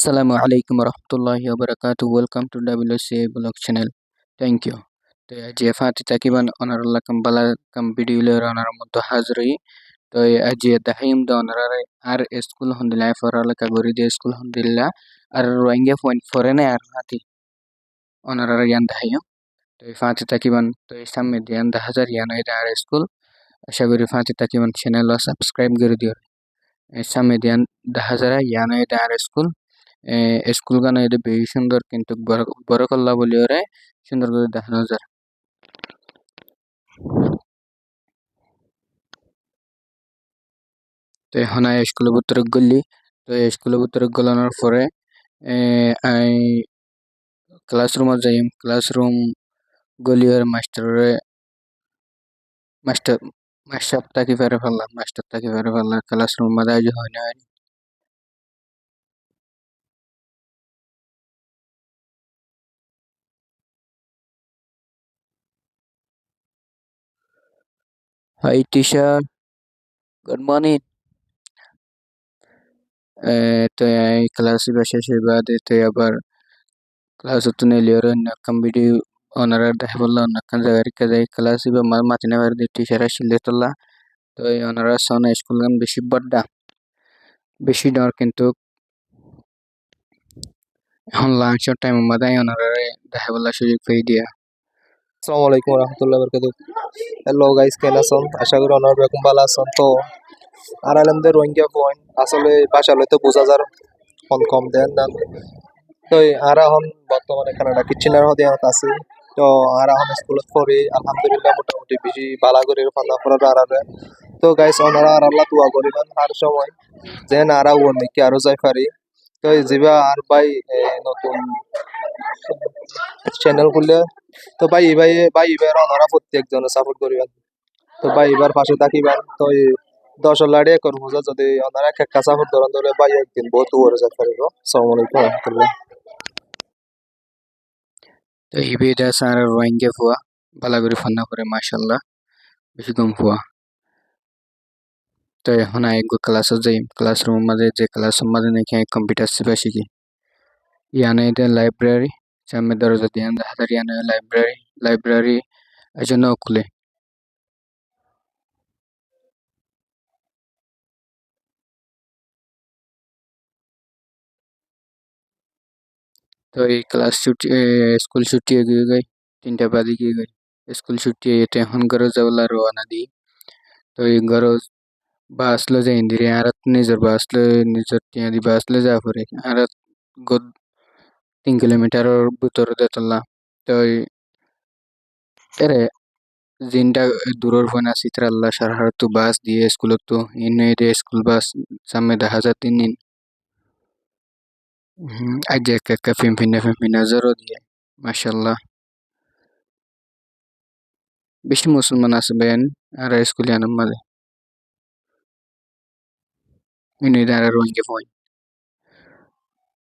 Assalamu alaikum warahmatullahi wabarakatuh. Welcome to WCA blog channel. Thank you. তো আজ Fati তাকিবান অনারাল্লাহ Kambala কাম video লের honour মতো Hajri তো আজ দাহিম দ অনারারে আর স্কুল হন্দিলা ফরালা কাগরি দে school হন্দিলা আর Rohingya point ফরেনে আর Fati অনারারে ইয়ান দাহিম তো Fati তাকিবান তো সামনে দিয়ান 10,000 ইয়ান আর স্কুল আশা করি ফাতি তাকিবান চ্যানেল সাবস্ক্রাইব করে দিও সামনে দিয়ান 10,000 ইয়ান আর স্কুল স্কুল গানা এটা বেশি সুন্দর কিন্তু বড় কল্লা বলি ওরে সুন্দর করে দেখানো যায় তো এখন স্কুলের ভিতরে গলি তো স্কুলের ভিতরে গলানোর পরে আই ক্লাসরুমে যাই ক্লাসরুম গলি ওর মাস্টার মাস্টার তাকি ফেরে ফেললাম ক্লাসরুম মাঝে হয় না Hi teacher, good morning. তো এই ক্লাস শেষে বাদে তো আবার ক্লাস উঠনে লিওর কম্পিটি ওনারা দেখা বললো অনেকক্ষণ জায়গায় রেখে যায় ক্লাস ইবা মাতিনে বার দিয়ে টিচার আসলে তোলা তো এই ওনারা সন স্কুল গান বেশি বড্ডা বেশি ডর কিন্তু এখন লাঞ্চের টাইম মাদায় ওনারা দেখা বলার সুযোগ পেয়ে দিয়া আসসালামু আলাইকুম রহমতুল্লাহ বরকাত হ্যালো গাইস কেন আছেন আশা করি অনার রকম ভালো আছেন তো আর আলমদের রোহিঙ্গা পয়েন্ট আসলে ভাষা লইতে বোঝা যার কম দেন দেন তো আর এখন বর্তমানে কানাডা কিচেনার হতে আছে তো আর এখন স্কুলত পড়ি আলহামদুলিল্লাহ মোটামুটি বেশি ভালো করে ফান্না করার আর তো গাইস ওনারা আর আল্লাহ দোয়া করিবেন আর সময় যেন আর নাকি আরো যাই পারি তো যেবা আর ভাই নতুন চ্যানেল খুললে তো ভাই এবার ওনারা প্রত্যেকজনে সাপোর্ট করিবেন তো ভাই এবার পাশে থাকিবেন তো 10 লাড়ি করবো যদি ওনারা একটা সাপোর্ট ধরে ভাই একদিন বহুত উপরে যেতে পারিব আসসালামু আলাইকুম রহমতুল্লাহ তো ইবেদা স্যার রোহিঙ্গা ফুয়া ভালো করে ফান্না করে মাশাল্লাহ বেশি কম ফুয়া তো এখন আরেকগো ক্লাসে যাই ক্লাসরুম মাঝে যে ক্লাসরুম মাঝে নাকি কম্পিউটার শিখা শিখি ইয়ানে এটা লাইব্রেরি সামনে দরজা দিয়ে হাজার ইয়ানে লাইব্রেরি এই জন্য খুলে তো এই ক্লাস ছুটি স্কুল ছুটি হয়ে গই 3টা বাজে গিয়ে গই স্কুল ছুটি এটা এখন ঘরে যাওয়ার রওনা দিই তো এই ঘরে বাসলে যাই ইন্দিরে আর নিজের বাসলে নিজের টিয়া দি বাসলে যা পরে আর 3 কিলোমিটারের ভিতরে যেতলা তো এরে জিনটা দূরের ফোন আছে আল্লাহ সারাহার তো বাস দিয়ে স্কুলত তো ইনে স্কুল বাস সামনে 10,000 আজ একটা ফিনফিনা জোরো দিয়ে মাশাল্লাহ বেশি মুসলমান আছে বেন আর স্কুলে আনার মাঝে ইনি আর রোহিঙ্গা ফোন